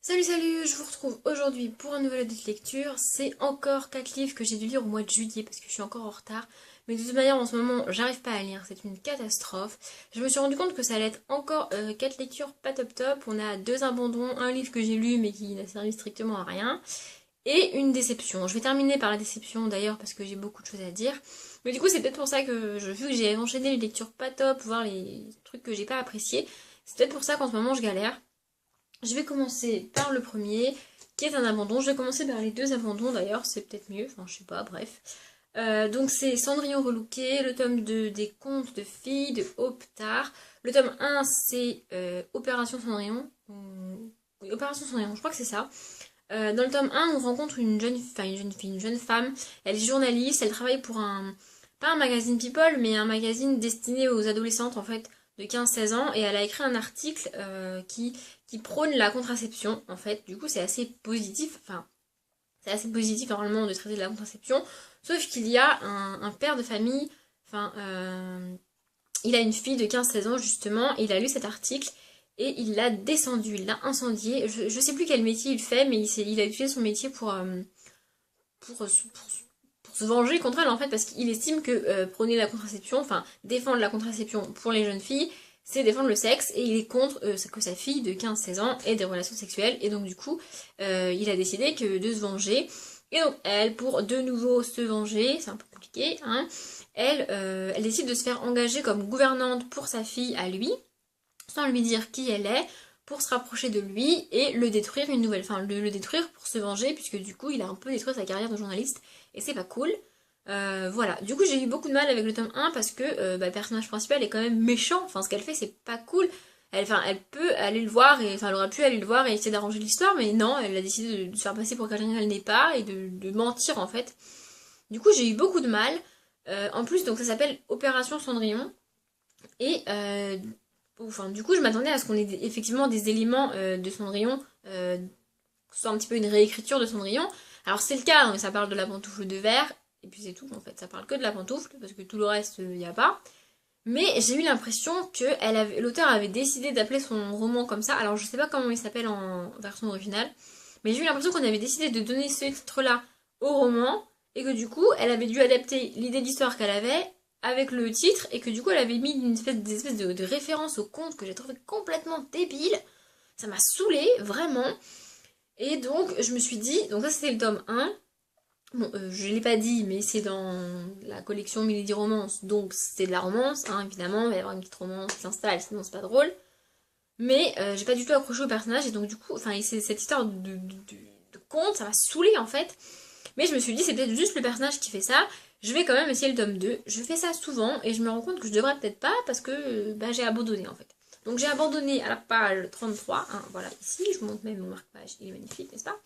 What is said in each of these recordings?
Salut salut, je vous retrouve aujourd'hui pour un nouvel update lecture. C'est encore 4 livres que j'ai dû lire au mois de juillet parce que je suis encore en retard. Mais de toute manière en ce moment j'arrive pas à lire, c'est une catastrophe. Je me suis rendu compte que ça allait être encore 4 lectures pas top top. On a 2 abandons, un livre que j'ai lu mais qui n'a servi strictement à rien. Et une déception. Je vais terminer par la déception d'ailleurs parce que j'ai beaucoup de choses à dire. Mais du coup c'est peut-être pour ça que vu que j'ai enchaîné les lectures pas top, voire les trucs que j'ai pas appréciés, c'est peut-être pour ça qu'en ce moment je galère. Je vais commencer par le premier, qui est un abandon. Je vais commencer par les 2 abandons d'ailleurs, c'est peut-être mieux, enfin je sais pas, bref. Donc c'est Cendrillon relooké, le tome 2 des contes de filles de Optar. Le tome 1 c'est Opération Cendrillon. Oui, Opération Cendrillon, je crois que c'est ça. Dans le tome 1, on rencontre une jeune femme. Elle est journaliste, elle travaille pour pas un magazine People, mais un magazine destiné aux adolescentes en fait, de 15-16 ans. Et elle a écrit un article qui prône la contraception en fait. Du coup, c'est assez positif. Enfin, c'est assez positif normalement de traiter de la contraception. Sauf qu'il y a un père de famille, enfin, il a une fille de 15-16 ans justement, et il a lu cet article et il l'a descendu, il l'a incendié. Je sais plus quel métier il fait, mais il a utilisé son métier pour, pour, pour se venger contre elle en fait, parce qu'il estime que prôner la contraception, enfin défendre la contraception pour les jeunes filles, c'est défendre le sexe, et il est contre que sa fille de 15-16 ans ait des relations sexuelles, et donc du coup, il a décidé que de se venger. Et donc elle, pour de nouveau se venger, c'est un peu compliqué, hein, elle décide de se faire engager comme gouvernante pour sa fille à lui, sans lui dire qui elle est, pour se rapprocher de lui et le détruire une nouvelle, enfin le détruire pour se venger, puisque du coup il a un peu détruit sa carrière de journaliste, et c'est pas cool. Voilà, du coup j'ai eu beaucoup de mal avec le tome 1 parce que le personnage principal est quand même méchant, enfin ce qu'elle fait c'est pas cool. Elle peut aller le voir, et enfin elle aurait pu aller le voir et essayer d'arranger l'histoire, mais non, elle a décidé de se faire passer pour quelqu'un qu'elle n'est pas, et de mentir en fait. Du coup j'ai eu beaucoup de mal. En plus donc ça s'appelle Opération Cendrillon, et enfin, du coup, je m'attendais à ce qu'on ait effectivement des éléments de Cendrillon, que ce soit un petit peu une réécriture de Cendrillon. Alors c'est le cas, hein, ça parle de la pantoufle de verre, et puis c'est tout en fait, ça parle que de la pantoufle, parce que tout le reste, il n'y a pas. Mais j'ai eu l'impression que l'auteur avait décidé d'appeler son roman comme ça, alors je sais pas comment il s'appelle en version originale, mais j'ai eu l'impression qu'on avait décidé de donner ce titre-là au roman, et que du coup, elle avait dû adapter l'idée d'histoire qu'elle avait avec le titre, et que du coup, elle avait mis des espèces de références au conte que j'ai trouvé complètement débile. Ça m'a saoulée, vraiment. Et donc, je me suis dit, donc ça c'était le tome 1. Bon, je l'ai pas dit, mais c'est dans la collection Milady Romance, donc c'est de la romance, hein, évidemment, il va y avoir une petite romance qui s'installe, sinon c'est pas drôle. Mais j'ai pas du tout accroché au personnage, et donc du coup, enfin, cette histoire de conte, ça m'a saoulée en fait. Mais je me suis dit, c'est peut-être juste le personnage qui fait ça. Je vais quand même essayer le tome 2. Je fais ça souvent, et je me rends compte que je devrais peut-être pas, parce que j'ai abandonné en fait. Donc j'ai abandonné à la page 33, hein, voilà, ici, je vous montre même mon marque-page, il est magnifique, n'est-ce pas?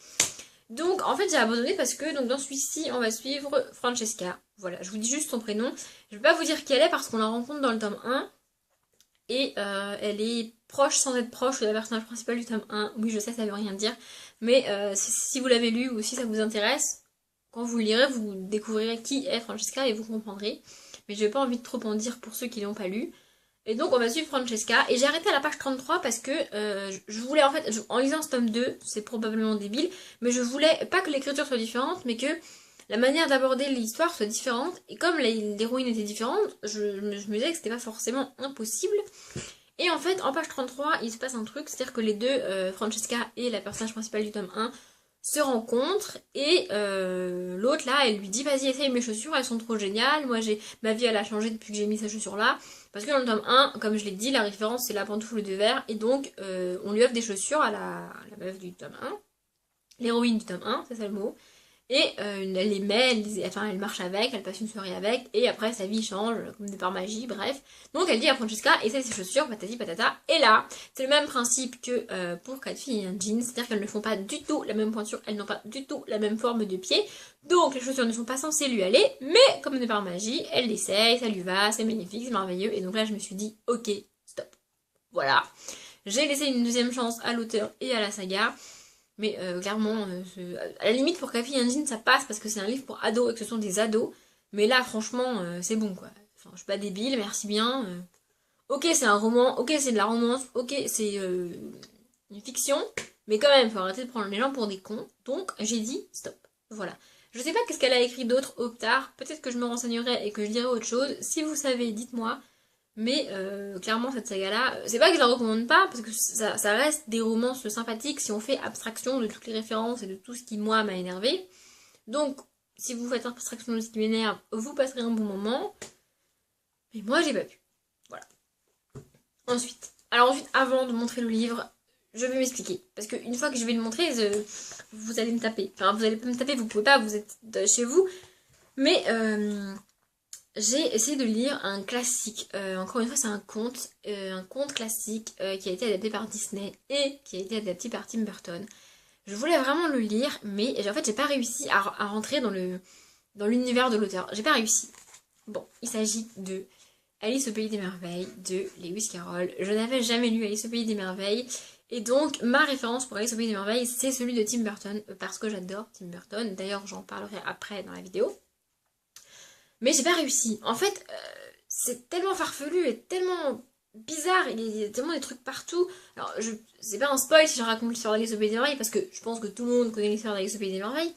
Donc en fait j'ai abandonné parce que donc dans celui-ci on va suivre Francesca. Voilà, je vous dis juste son prénom. Je vais pas vous dire qui elle est parce qu'on la rencontre dans le tome 1. Et elle est proche sans être proche de la personnage principale du tome 1. Oui je sais ça veut rien dire. Mais si vous l'avez lu ou si ça vous intéresse, quand vous le lirez vous découvrirez qui est Francesca et vous comprendrez. Mais j'ai pas envie de trop en dire pour ceux qui l'ont pas lu. Et donc on va suivre Francesca, et j'ai arrêté à la page 33 parce que je voulais en fait, en lisant ce tome 2, c'est probablement débile, mais je voulais pas que l'écriture soit différente, mais que la manière d'aborder l'histoire soit différente, et comme l'héroïne était différente, je me disais que c'était pas forcément impossible. Et en fait, en page 33, il se passe un truc, c'est-à-dire que les deux, Francesca et la personnage principale du tome 1, se rencontrent, et l'autre là elle lui dit vas-y essaye mes chaussures, elles sont trop géniales, ma vie elle a changé depuis que j'ai mis ces chaussures là, parce que dans le tome 1 comme je l'ai dit la référence c'est la pantoufle de verre, et donc on lui offre des chaussures à la meuf du tome 1, l'héroïne du tome 1, c'est ça le mot. Et elle les met, enfin elle marche avec, elle passe une soirée avec, et après sa vie change, comme par magie, bref. Donc elle dit à Francesca, essaye ses chaussures, patati patata, et là, c'est le même principe que pour 4 filles et un jean, c'est-à-dire qu'elles ne font pas du tout la même pointure, elles n'ont pas du tout la même forme de pied, donc les chaussures ne sont pas censées lui aller, mais comme de par magie, elle l'essaye, ça lui va, c'est magnifique, c'est merveilleux, et donc là je me suis dit, ok, stop. Voilà. J'ai laissé une deuxième chance à l'auteur et à la saga. Mais clairement, à la limite pour Café Engine ça passe parce que c'est un livre pour ados et que ce sont des ados. Mais là franchement c'est bon quoi. Enfin je suis pas débile, merci bien. Ok c'est un roman, ok c'est de la romance, ok c'est une fiction. Mais quand même, faut arrêter de prendre les gens pour des cons. Donc j'ai dit stop. Voilà. Je sais pas qu'est-ce qu'elle a écrit d'autre au tard. Peut-être que je me renseignerai et que je dirai autre chose. Si vous savez, dites-moi. Mais clairement, cette saga-là, c'est pas que je la recommande pas, parce que ça reste des romances sympathiques si on fait abstraction de toutes les références et de tout ce qui, moi, m'a énervé. Donc, si vous faites abstraction de ce qui m'énerve, vous passerez un bon moment. Mais moi, j'ai pas pu. Voilà. Ensuite, avant de montrer le livre, je vais m'expliquer. Parce qu'une fois que je vais le montrer, vous allez me taper. Enfin, vous allez pas me taper, vous pouvez pas, vous êtes chez vous. Mais j'ai essayé de lire un classique. Encore une fois, c'est un conte classique qui a été adapté par Disney et qui a été adapté par Tim Burton. Je voulais vraiment le lire, mais en fait, j'ai pas réussi à rentrer dans l'univers de l'auteur. J'ai pas réussi. Bon, il s'agit de Alice au Pays des Merveilles de Lewis Carroll. Je n'avais jamais lu Alice au Pays des Merveilles. Et donc, ma référence pour Alice au Pays des Merveilles, c'est celui de Tim Burton, parce que j'adore Tim Burton. D'ailleurs, j'en parlerai après dans la vidéo. Mais j'ai pas réussi. En fait, c'est tellement farfelu et tellement bizarre. Il y a tellement des trucs partout. Alors, c'est pas un spoil si je raconte l'histoire d'Alice au Pays des Merveilles, parce que je pense que tout le monde connaît l'histoire d'Alice au Pays des Merveilles.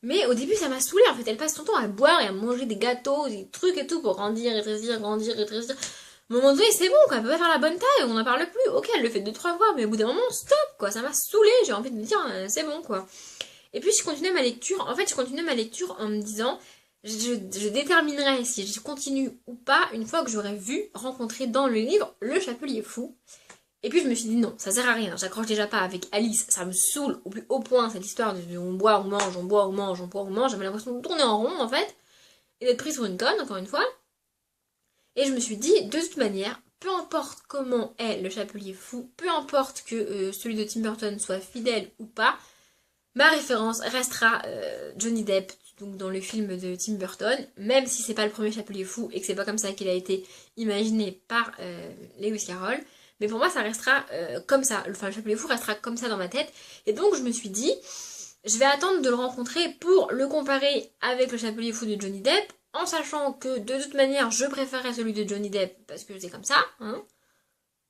Mais au début, ça m'a saoulée. En fait, elle passe son temps à boire et à manger des gâteaux, des trucs et tout pour grandir, rétrécir, grandir, rétrécir. À un moment donné, c'est bon, quoi. Elle peut pas faire la bonne taille, on n'en parle plus. Ok, elle le fait 2-3 fois, mais au bout d'un moment, stop, quoi. Ça m'a saoulée. J'ai envie de me dire, c'est bon, quoi. Et puis, je continuais ma lecture. En fait, je continuais ma lecture en me disant, je déterminerai si je continue ou pas une fois que j'aurai vu, rencontrer dans le livre le Chapelier Fou. Et puis je me suis dit non, ça sert à rien, j'accroche déjà pas avec Alice, ça me saoule au plus haut point cette histoire de on boit, on mange, on boit, on mange, on boit, on mange, j'avais l'impression de tourner en rond en fait, et d'être prise sur une conne encore une fois. Et je me suis dit, de toute manière, peu importe comment est le Chapelier Fou, peu importe que celui de Tim Burton soit fidèle ou pas, ma référence restera Johnny Depp, donc dans le film de Tim Burton, même si c'est pas le premier Chapelier Fou et que c'est pas comme ça qu'il a été imaginé par Lewis Carroll. Mais pour moi, ça restera comme ça. Enfin, le Chapelier Fou restera comme ça dans ma tête. Et donc, je me suis dit, je vais attendre de le rencontrer pour le comparer avec le Chapelier Fou de Johnny Depp, en sachant que de toute manière, je préférerais celui de Johnny Depp parce que c'est comme ça. Hein.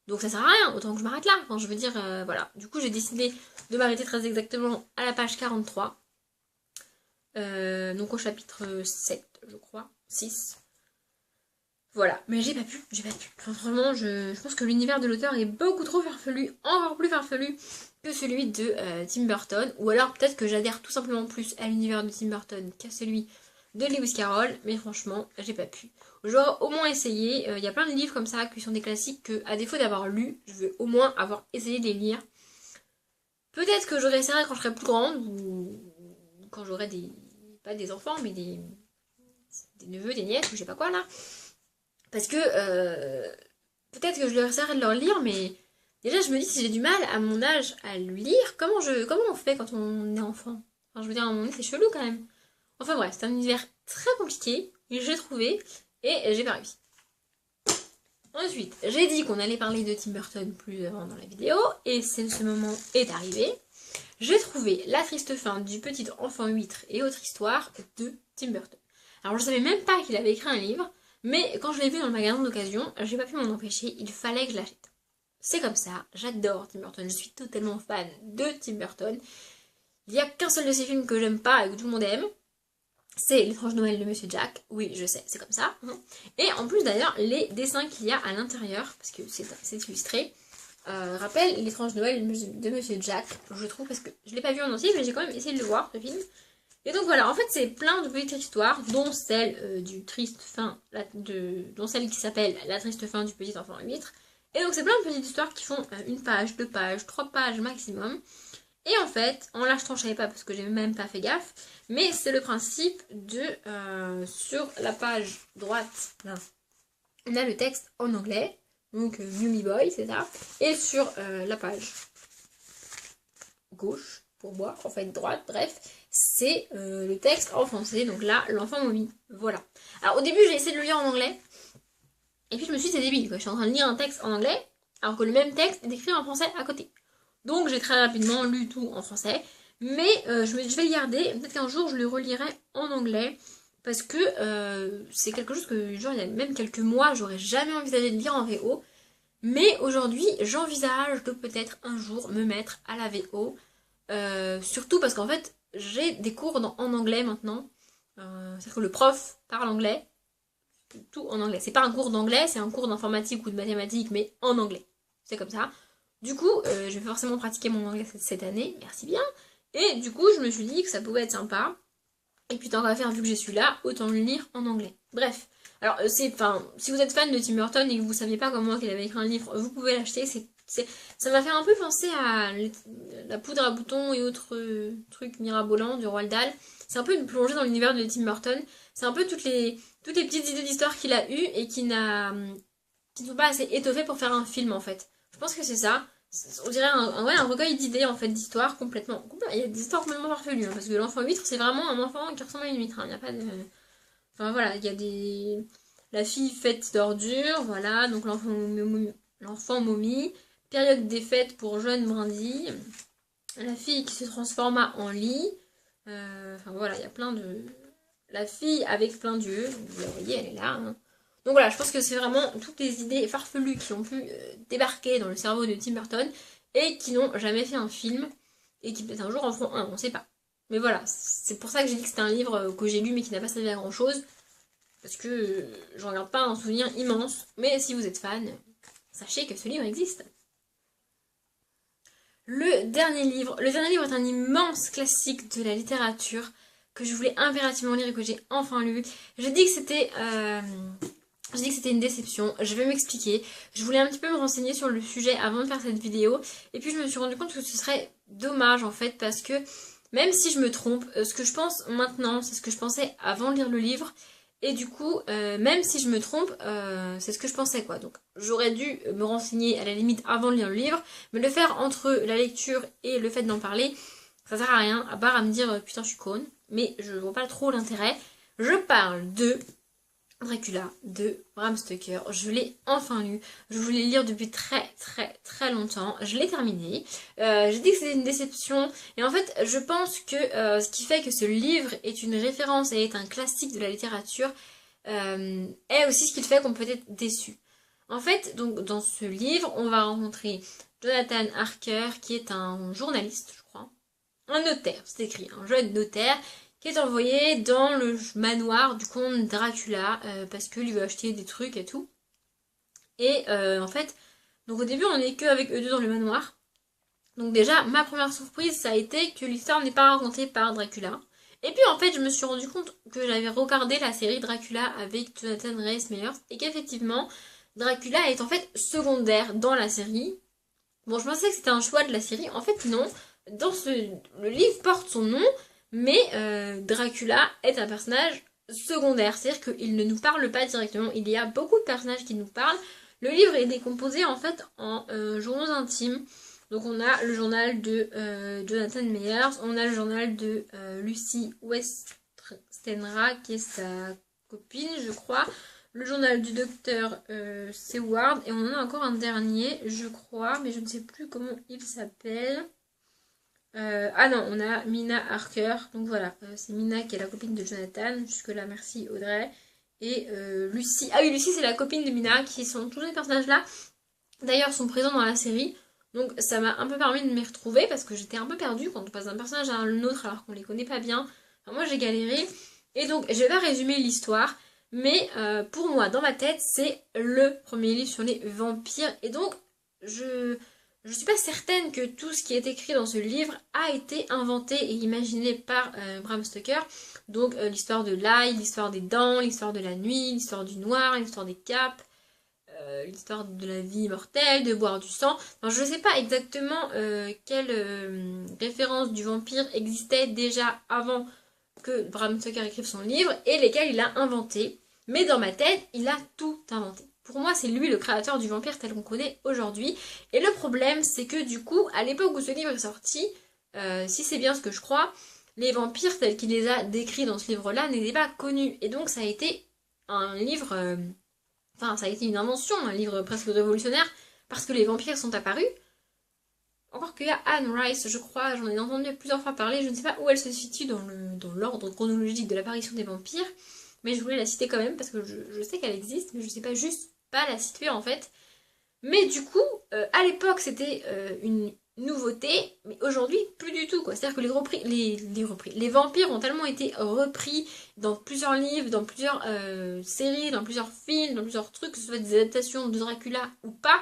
Donc, ça sert à rien. Autant que je m'arrête là. Enfin, je veux dire, voilà. Du coup, j'ai décidé de m'arrêter très exactement à la page 43. Donc, au chapitre 7, je crois. 6. Voilà, mais j'ai pas pu. Enfin, vraiment, je pense que l'univers de l'auteur est beaucoup trop farfelu, encore plus farfelu que celui de Tim Burton. Ou alors peut-être que j'adhère tout simplement plus à l'univers de Tim Burton qu'à celui de Lewis Carroll, mais franchement, j'ai pas pu. J'aurais au moins essayé. Il y a plein de livres comme ça qui sont des classiques que, à défaut d'avoir lu, je veux au moins avoir essayé de les lire. Peut-être que j'aurais essayé quand je serais plus grande, ou quand j'aurais pas des enfants, mais des neveux, des nièces, ou je sais pas quoi là. Parce que peut-être que je leur essaierai de leur lire, mais déjà je me dis si j'ai du mal à mon âge à le lire, comment on fait quand on est enfant? Enfin je veux dire à un moment donné c'est chelou quand même. Enfin bref, c'est un univers très compliqué, j'ai trouvé, et j'ai pas réussi. Ensuite, j'ai dit qu'on allait parler de Tim Burton plus avant dans la vidéo, et ce moment est arrivé. J'ai trouvé La triste fin du petit enfant huître et autre histoire de Tim Burton. Alors je savais même pas qu'il avait écrit un livre, mais quand je l'ai vu dans le magasin d'occasion, j'ai pas pu m'en empêcher, il fallait que je l'achète. C'est comme ça, j'adore Tim Burton, je suis totalement fan de Tim Burton. Il n'y a qu'un seul de ses films que j'aime pas et que tout le monde aime, c'est L'étrange Noël de Monsieur Jack. Oui, je sais, c'est comme ça. Et en plus d'ailleurs, les dessins qu'il y a à l'intérieur, parce que c'est illustré, rappellent L'étrange Noël de Monsieur Jack, je trouve, parce que je l'ai pas vu en entier, mais j'ai quand même essayé de le voir, ce film. Et donc voilà, en fait c'est plein de petites histoires, dont celle du triste fin, dont celle qui s'appelle La triste fin du petit enfant huître. Et donc c'est plein de petites histoires qui font une page, 2 pages, 3 pages maximum. Et en fait, en l'achetant je savais pas parce que j'ai même pas fait gaffe, mais c'est le principe de, sur la page droite, là, on a le texte en anglais, donc Yumi Boy, c'est ça, et sur la page gauche, pour moi, en fait droite, bref, c'est le texte en français, donc là, l'enfant momie, voilà. Alors au début, j'ai essayé de le lire en anglais, et puis je me suis dit, c'est débile, quoi. Je suis en train de lire un texte en anglais, alors que le même texte est écrit en français à côté. Donc j'ai très rapidement lu tout en français, mais je vais le garder, peut-être qu'un jour je le relirai en anglais, parce que c'est quelque chose que, genre, il y a même quelques mois, j'aurais jamais envisagé de lire en VO, Mais aujourd'hui, j'envisage de peut-être un jour me mettre à la VO. Surtout parce qu'en fait, j'ai des cours en anglais maintenant. C'est-à-dire que le prof parle anglais, tout en anglais. C'est pas un cours d'anglais, c'est un cours d'informatique ou de mathématiques, mais en anglais. C'est comme ça. Du coup, je vais forcément pratiquer mon anglais cette année, merci bien. Et du coup, je me suis dit que ça pouvait être sympa. Et puis tant qu'à faire, vu que je suis là, autant le lire en anglais. Bref. Alors, si vous êtes fan de Tim Burton et que vous saviez pas comment il avait écrit un livre, vous pouvez l'acheter. Ça m'a fait un peu penser à la poudre à boutons et autres trucs mirabolants du Roald Dahl. C'est un peu une plongée dans l'univers de Tim Burton. C'est un peu toutes les petites idées d'histoire qu'il a eues et qui ne sont pas assez étoffées pour faire un film en fait. Je pense que c'est ça. On dirait un recueil d'idées en fait, d'histoires complètement. Il y a des histoires complètement farfelues, hein, parce que l'enfant huître, c'est vraiment un enfant qui ressemble à une huître. Hein. Il n'y a pas de. Enfin voilà, il y a des. La fille faite d'ordures, voilà, donc l'enfant momie. Période des fêtes pour jeune brindille. La fille qui se transforma en lit. Enfin voilà, il y a plein de. La fille avec plein d'yeux, vous la voyez, elle est là. Hein. Donc voilà, je pense que c'est vraiment toutes les idées farfelues qui ont pu débarquer dans le cerveau de Tim Burton et qui n'ont jamais fait un film et qui peut-être un jour en feront un, on sait pas. Mais voilà, c'est pour ça que j'ai dit que c'était un livre que j'ai lu mais qui n'a pas servi à grand chose. Parce que je ne regarde pas un souvenir immense. Mais si vous êtes fan, sachez que ce livre existe. Le dernier livre est un immense classique de la littérature que je voulais impérativement lire et que j'ai enfin lu. J'ai dit que c'était une déception, je vais m'expliquer. Je voulais un petit peu me renseigner sur le sujet avant de faire cette vidéo. Et puis je me suis rendu compte que ce serait dommage en fait parce que même si je me trompe, ce que je pense maintenant, c'est ce que je pensais avant de lire le livre. Et du coup, même si je me trompe, c'est ce que je pensais quoi. Donc j'aurais dû me renseigner à la limite avant de lire le livre. Mais le faire entre la lecture et le fait d'en parler, ça sert à rien, à part à me dire putain je suis conne. Mais je vois pas trop l'intérêt. Je parle de Dracula de Bram Stoker. Je l'ai enfin lu. Je voulais le lire depuis très très très longtemps. Je l'ai terminé. J'ai dit que c'était une déception. Et en fait, je pense que ce qui fait que ce livre est une référence et est un classique de la littérature est aussi ce qui fait qu'on peut être déçu. En fait, donc dans ce livre, on va rencontrer Jonathan Harker, qui est un journaliste, je crois. Un notaire, c'est écrit, un jeune notaire qui est envoyé dans le manoir du comte Dracula parce que lui veut acheter des trucs et tout. Et en fait, donc au début on n'est qu'avec eux deux dans le manoir. Donc déjà, ma première surprise, ça a été que l'histoire n'est pas racontée par Dracula. Et puis en fait, je me suis rendu compte que j'avais regardé la série Dracula avec Jonathan Rhys-Meyers et qu'effectivement, Dracula est en fait secondaire dans la série. Bon, je pensais que c'était un choix de la série. En fait, non. Le livre porte son nom, mais Dracula est un personnage secondaire, c'est-à-dire qu'il ne nous parle pas directement. Il y a beaucoup de personnages qui nous parlent. Le livre est décomposé en fait en journaux intimes. Donc on a le journal de Jonathan Meyers, on a le journal de Lucy Westenra, qui est sa copine, je crois. Le journal du docteur Seward, et on en a encore un dernier, je crois, mais je ne sais plus comment il s'appelle. Ah non, on a Mina Harker, donc voilà, c'est Mina qui est la copine de Jonathan, jusque là merci Audrey, et Lucy, ah oui Lucy c'est la copine de Mina, qui sont tous les personnages là, d'ailleurs sont présents dans la série, donc ça m'a un peu permis de m'y retrouver, parce que j'étais un peu perdue quand on passe d'un personnage à un autre alors qu'on les connaît pas bien, enfin, moi j'ai galéré, et donc je vais pas résumer l'histoire, mais pour moi, dans ma tête, c'est le premier livre sur les vampires, et donc je suis pas certaine que tout ce qui est écrit dans ce livre a été inventé et imaginé par Bram Stoker. Donc l'histoire de l'ail, l'histoire des dents, l'histoire de la nuit, l'histoire du noir, l'histoire des capes, l'histoire de la vie immortelle, de boire du sang. Enfin, je ne sais pas exactement quelle référence du vampire existait déjà avant que Bram Stoker écrive son livre et lesquelles il a inventé. Mais dans ma tête, il a tout inventé. Pour moi, c'est lui le créateur du vampire tel qu'on connaît aujourd'hui. Et le problème, c'est que du coup, à l'époque où ce livre est sorti, si c'est bien ce que je crois, les vampires tels qu'il les a décrits dans ce livre-là n'étaient pas connus. Et donc ça a été un livre... Enfin, ça a été une invention, un livre presque révolutionnaire, parce que les vampires sont apparus. Encore qu'il y a Anne Rice, je crois, j'en ai entendu plusieurs fois parler, je ne sais pas où elle se situe dans l'ordre chronologique de l'apparition des vampires, mais je voulais la citer quand même, parce que je sais qu'elle existe, mais je ne sais pas juste pas la situer en fait. Mais du coup, à l'époque, c'était une nouveauté, mais aujourd'hui, plus du tout, quoi. C'est-à-dire que les vampires ont tellement été repris dans plusieurs livres, dans plusieurs séries, dans plusieurs films, dans plusieurs trucs, que ce soit des adaptations de Dracula ou pas.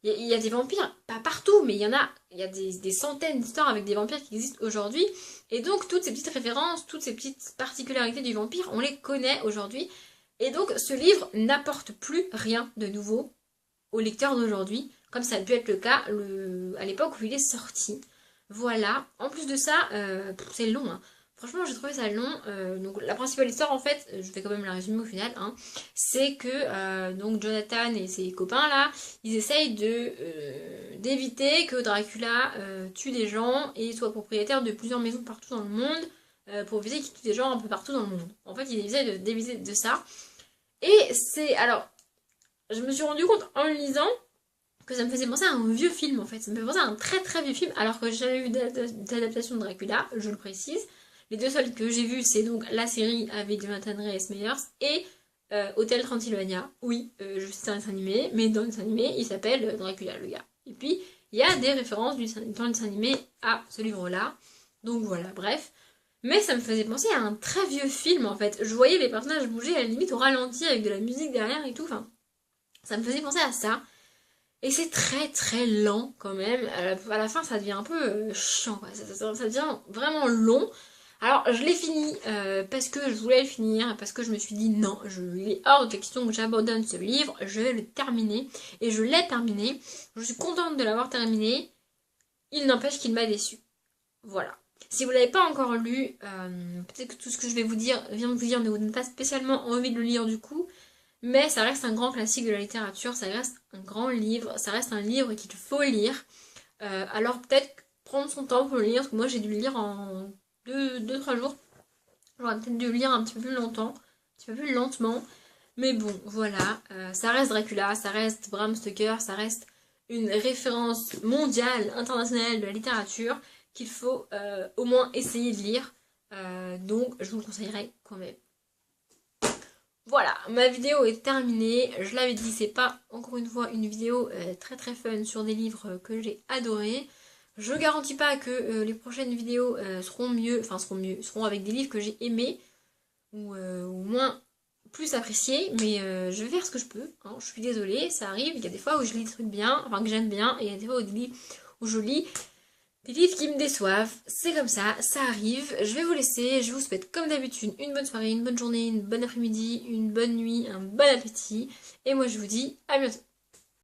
Il y a des vampires, pas partout, mais il y a des centaines d'histoires avec des vampires qui existent aujourd'hui. Et donc, toutes ces petites références, toutes ces petites particularités du vampire, on les connaît aujourd'hui. Et donc, ce livre n'apporte plus rien de nouveau aux lecteurs d'aujourd'hui, comme ça a pu être le cas à l'époque où il est sorti. Voilà. En plus de ça, c'est long, hein. Franchement, j'ai trouvé ça long. Donc, la principale histoire, en fait, je vais quand même la résumer au final, hein, c'est que donc Jonathan et ses copains là, ils essayent d'éviter que Dracula tue des gens et soit propriétaire de plusieurs maisons partout dans le monde pour éviter qu'il tue des gens un peu partout dans le monde. En fait, ils essayent d'éviter de ça. Et c'est alors, je me suis rendu compte en le lisant que ça me faisait penser à un vieux film en fait. Ça me fait penser à un très très vieux film, alors que j'ai jamais vu d'adaptation de Dracula, je le précise. Les deux seuls que j'ai vus, c'est donc la série avec Jonathan Rhys-Meyers et Hotel Transylvania. Oui, je sais un dessin animé, mais dans le dessin animé, il s'appelle Dracula le gars. Et puis, il y a des références dans le dessin animé à ce livre-là. Donc voilà, bref. Mais ça me faisait penser à un très vieux film en fait. Je voyais les personnages bouger à la limite au ralenti avec de la musique derrière et tout. Enfin, ça me faisait penser à ça. Et c'est très très lent quand même. À la fin, ça devient un peu chiant, quoi. Ça devient vraiment long. Alors, je l'ai fini parce que je voulais le finir, parce que je me suis dit non, il est hors de question que j'abandonne ce livre, je vais le terminer. Et je l'ai terminé. Je suis contente de l'avoir terminé. Il n'empêche qu'il m'a déçue. Voilà. Si vous ne l'avez pas encore lu, peut-être que tout ce que je vais vous dire, viens de vous dire, ne vous donne pas spécialement envie de le lire du coup. Mais ça reste un grand classique de la littérature, ça reste un grand livre, ça reste un livre qu'il faut lire. Alors peut-être prendre son temps pour le lire, parce que moi j'ai dû le lire en 2-3 jours. J'aurais peut-être dû le lire un petit peu plus longtemps, un petit peu plus lentement. Mais bon, voilà, ça reste Dracula, ça reste Bram Stoker, ça reste une référence mondiale, internationale de la littérature qu'il faut au moins essayer de lire. Donc je vous le conseillerais quand même. Voilà, ma vidéo est terminée. Je l'avais dit, c'est pas encore une fois une vidéo très très fun sur des livres que j'ai adorés. Je garantis pas que les prochaines vidéos seront mieux, seront avec des livres que j'ai aimés ou au moins plus appréciés, mais je vais faire ce que je peux, hein. Je suis désolée, ça arrive, il y a des fois où je lis des trucs bien, enfin que j'aime bien, et il y a des fois où je lis des livres qui me déçoivent, c'est comme ça arrive. Je vais vous laisser, je vous souhaite comme d'habitude une bonne soirée, une bonne journée, une bonne après-midi, une bonne nuit, un bon appétit. Et moi je vous dis à bientôt.